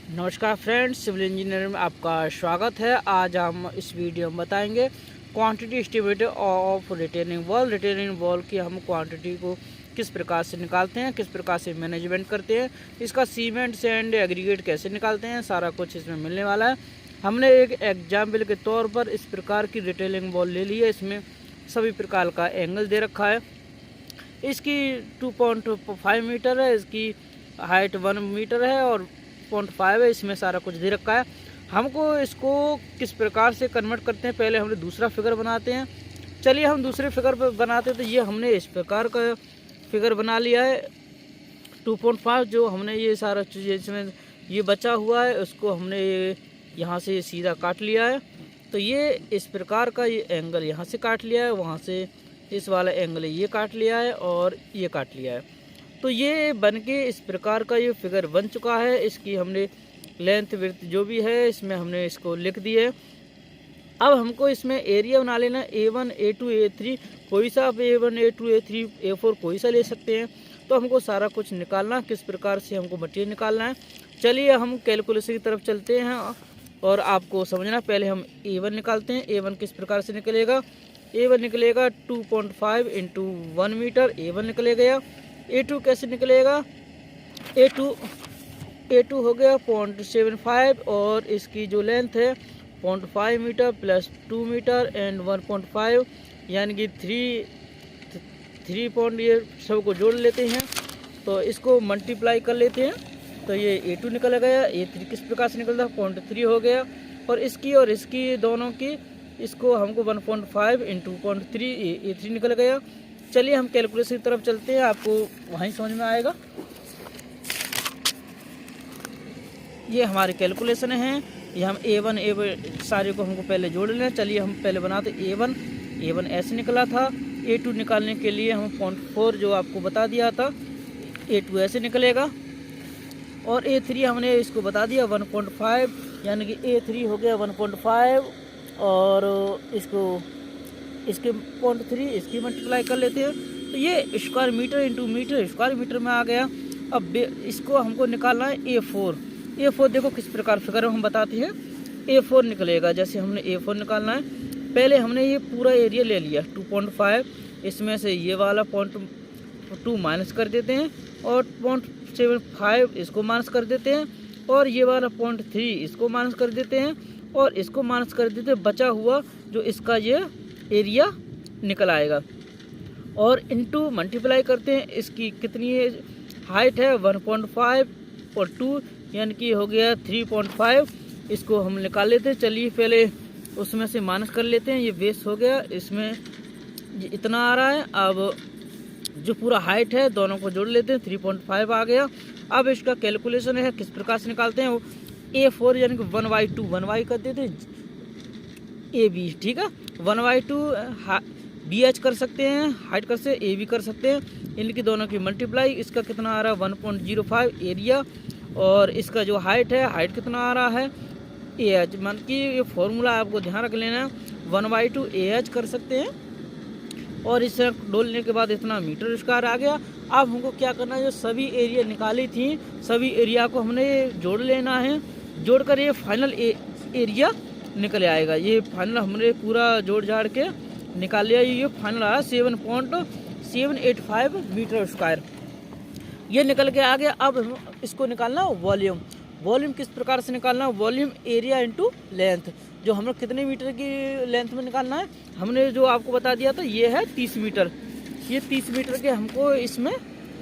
नमस्कार friends, civil engineering में आपका स्वागत है। आज हम इस वीडियो में बताएंगे quantity estimate of retaining wall. Retaining wall की हम क्वांटिटी को किस प्रकार से निकालते हैं, किस प्रकार से मैनेजमेंट करते हैं, इसका सीमेंट सैंड एग्रीगेट कैसे निकालते हैं, सारा कुछ इसमें मिलने वाला है। हमने एक एग्जाम्पल के तौर पर इस प्रकार की रिटेनिंग वॉल ले ली है। इसमें सभी प्रकार का एंगल दे रखा है। इसकी 2.5 मीटर है, इसकी हाइट 1 मीटर है और 0.5 है। इसमें सारा कुछ दे रखा है। हमको इसको किस प्रकार से कन्वर्ट करते हैं, पहले हमने दूसरा फिगर बनाते हैं। चलिए हम दूसरे फिगर पर बनाते हैं। तो ये हमने इस प्रकार का फिगर बना लिया है 2.5। जो हमने ये सारा चीज़ इसमें ये बचा हुआ है उसको हमने यहाँ से सीधा काट लिया है। तो ये इस प्रकार का ये एंगल यहाँ से काट लिया है, वहाँ से इस वाला एंगल ये काट लिया है और ये काट लिया है। तो ये बनके इस प्रकार का ये फिगर बन चुका है। इसकी हमने लेंथ विड्थ जो भी है इसमें हमने इसको लिख दी है। अब हमको इसमें एरिया बना लेना A1 A2 A3, कोई सा आप A1 A2 A3 A4 कोई सा ले सकते हैं। तो हमको सारा कुछ निकालना, किस प्रकार से हमको मटेरियल निकालना है। चलिए हम कैलकुलेशन की तरफ चलते हैं और आपको समझना। पहले हम A1 निकालते हैं। A1 किस प्रकार से निकलेगा, A1 निकलेगा 2.5 इंटू 1 मीटर, A1 निकले गया। A2 कैसे निकलेगा, A2 हो गया 0.75 और इसकी जो लेंथ है 0.5 मीटर प्लस 2 मीटर एंड 1.5 यानी कि 3 पॉइंट। ये सब को जोड़ लेते हैं तो इसको मल्टीप्लाई कर लेते हैं। तो ये A2 निकल गया। A3 किस प्रकार से निकलता है 0.3 हो गया और इसकी दोनों की इसको हमको 1.5 इंटू 0.3 A3 निकल गया। चलिए हम कैलकुलेशन की तरफ चलते हैं, आपको वहीं समझ में आएगा। ये हमारे कैलकुलेशन है। ये हम A1 सारे को हमको पहले जोड़ लेना। चलिए हम पहले बनाते A1 ऐसे निकला था। A2 निकालने के लिए हम 0.4 जो आपको बता दिया था, A2 ऐसे निकलेगा और A3 हमने इसको बता दिया 1.5 यानी कि A3 हो गया 1.5 और इसके 0.3 इसकी मल्टीप्लाई कर लेते हैं। तो ये square metre into metre square metre में आ गया। अब इसको हमको निकालना है A4 देखो किस प्रकार फिगर हम बताते हैं। A4 निकलेगा, जैसे हमने A4 निकालना है। पहले हमने ये पूरा एरिया ले लिया 2.5, इसमें से ये वाला 0.2 माइनस कर देते हैं और 0.75 इसको माइनस कर देते हैं और ये वाला 0.3 इसको माइनस कर देते हैं और इसको माइनस कर देते हैं। बचा हुआ जो इसका ये एरिया निकल आएगा और इनटू मल्टीप्लाई करते हैं। इसकी कितनी है हाइट है 1.5 और 2 यानी कि हो गया 3.5। इसको हम निकाल लेते हैं। चलिए पहले उसमें से माइनस कर लेते हैं। ये बेस हो गया, इसमें ये इतना आ रहा है। अब जो पूरा हाइट है दोनों को जोड़ लेते हैं, 3.5 आ गया। अब इसका कैलकुलेशन है किस प्रकार से निकालते हैं। वो A4 यानी कि 1/2 1y कर देते हैं AB, ठीक है। 1/2 BH कर सकते हैं, हाइट कर से AB कर सकते हैं। इनकी दोनों की मल्टीप्लाई, इसका कितना आ रहा है 1.05 एरिया और इसका जो हाइट है, हाइट कितना आ रहा है AH। मान कि ये फॉर्मूला आपको ध्यान रख लेना है, 1/2 AH कर सकते हैं और इसे डोलने के बाद इतना मीटर स्क्वायर आ गया। अब हमको क्या करना है, जो सभी एरिया निकाली थी सभी एरिया को हमने जोड़ लेना है। जोड़कर ये फाइनल एरिया निकल आएगा। ये फाइनल हमने पूरा जोड़ जाड़ के निकाल लिया। ये फाइनल आया 7.785 मीटर स्क्वायर, ये निकल के आ गया। अब इसको निकालना वॉल्यूम किस प्रकार से निकालना, वॉल्यूम एरिया इंटू लेंथ। जो हम लोग कितने मीटर की लेंथ में निकालना है, हमने जो आपको बता दिया था ये है 30 मीटर। ये 30 मीटर के हमको इसमें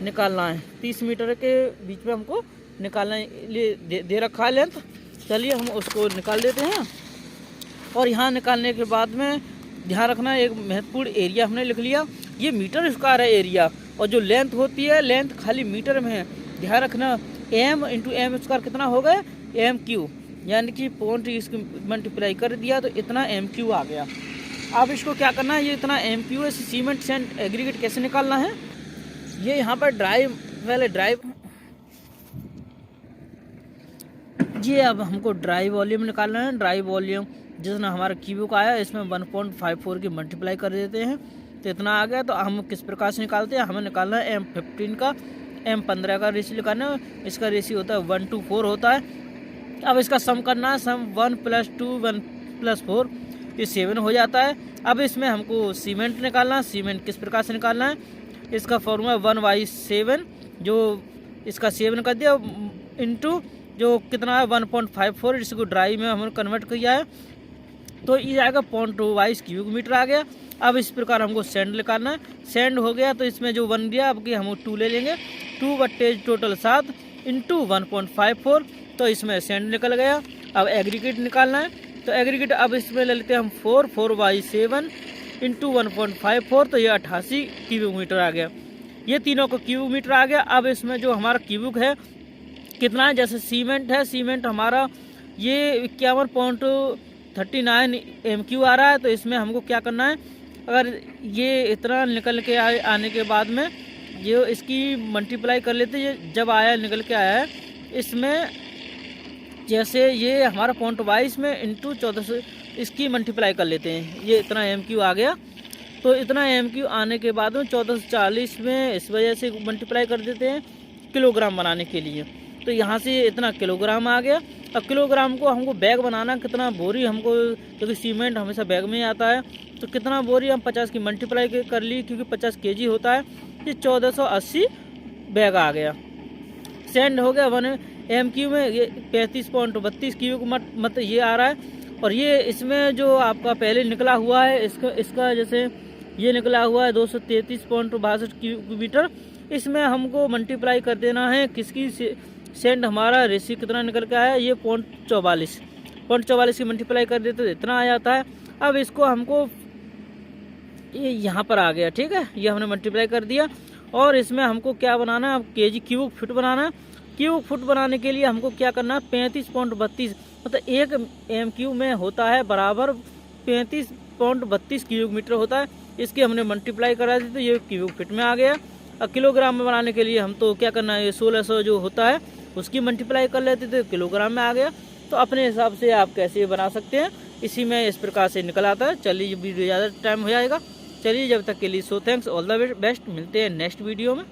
निकालना है, 30 मीटर के बीच में हमको निकालना लिए दे रखा है लेंथ। चलिए हम उसको निकाल देते हैं और यहाँ निकालने के बाद में ध्यान रखना एक महत्वपूर्ण एरिया हमने लिख लिया। ये मीटर स्क्वायर है एरिया और जो लेंथ होती है लेंथ खाली मीटर में है। ध्यान रखना M इंटू M स्क्वायर कितना हो गया MQ, यानी कि पॉइंट इसको मल्टीप्लाई कर दिया तो इतना MQ आ गया। अब इसको क्या करना है, ये इतना MQ है, सीमेंट सैंड एग्रीगेट कैसे निकालना है। ये यहाँ पर ड्राइव ये अब हमको ड्राई वॉल्यूम निकालना है। ड्राई वॉल्यूम जितना हमारा क्यूबिक आया इसमें 1.54 की मल्टीप्लाई कर देते हैं तो इतना आ गया। तो हम किस प्रकार से निकालते हैं, हमें निकालना है M15 का, M15 का रेशियो निकालना है। इसका रेशियो होता है 1:4 होता है। अब इसका सम करना है, सम 1 + 2 1 + 4 ये 7 हो जाता है। अब इसमें हमको सीमेंट निकालना है। सीमेंट किस प्रकार से निकालना है, इसका फॉर्मूला 1/7, जो इसका 7 कर दिया इंटू जो कितना है 1.54, इसको ड्राई में हमने कन्वर्ट किया है तो ये आएगा 0.22 क्यूबिक मीटर आ गया। अब इस प्रकार हमको सेंड निकालना है। सेंड हो गया तो इसमें जो 1 दिया, अब कि हम 2 ले लेंगे, 2 बट्टे टोटल 7 इंटू 1.54, तो इसमें सेंड निकल गया। अब एग्रीगेट निकालना है, तो एग्रीगेट अब इसमें ले लेते हैं हम 4/7 इंटू 1.54, तो ये 88 क्यूबिक मीटर आ गया। ये तीनों का क्यूबिक मीटर आ गया। अब इसमें जो हमारा क्यूबिक है कितना है, जैसे सीमेंट है, सीमेंट हमारा ये 51.39 MQ आ रहा है, तो इसमें हमको क्या करना है, अगर ये इतना निकल के आने के बाद में ये इसकी मल्टीप्लाई कर लेते हैं, जब आया निकल के आया है इसमें, जैसे ये हमारा 0.22 में इंटू 14 इसकी मल्टीप्लाई कर लेते हैं, ये इतना MQ आ गया। तो इतना MQ आने के बाद में 1440 में इस वजह से मल्टीप्लाई कर देते हैं किलोग्राम बनाने के लिए, तो यहाँ से इतना किलोग्राम आ गया। अब किलोग्राम को हमको बैग बनाना, कितना बोरी हमको, क्योंकि सीमेंट हमेशा बैग में ही आता है, तो कितना बोरी हम 50 की मल्टीप्लाई कर ली, क्योंकि 50 kg होता है, ये 1480 बैग आ गया। सेंड हो गया 1 MQ में, ये 35.32 क्यूबिक मतलब ये आ रहा है। और ये इसमें जो आपका पहले निकला हुआ है, इसका जैसे ये निकला हुआ है 233.62 क्यूबिक मीटर, इसमें हमको मल्टीप्लाई कर देना है किसकी, सेंड हमारा रेशियो कितना निकल के आया, ये 0.44 की मल्टीप्लाई कर देते तो इतना आ जाता है। अब इसको हमको ये यहाँ पर आ गया, ठीक है, ये हमने मल्टीप्लाई कर दिया। और इसमें हमको क्या बनाना है, अब केजी क्यूबिक फुट बनाना है। क्यूबिक फुट बनाने के लिए हमको क्या करना है, 35.32 मतलब 1 MQ में होता है बराबर 35.32 क्यूबिक मीटर होता है। इसकी हमने मल्टीप्लाई करा दी तो ये क्यूबिक फीट में आ गया। अब किलोग्राम में बनाने के लिए हम तो क्या करना है, ये 1600 जो होता है उसकी मल्टीप्लाई कर लेते थे, किलोग्राम में आ गया। तो अपने हिसाब से आप कैसे बना सकते हैं, इसी में इस प्रकार से निकल आता है। चलिए वीडियो ज़्यादा टाइम हो जाएगा, चलिए जब तक के लिए so thanks, all the best, मिलते हैं नेक्स्ट वीडियो में।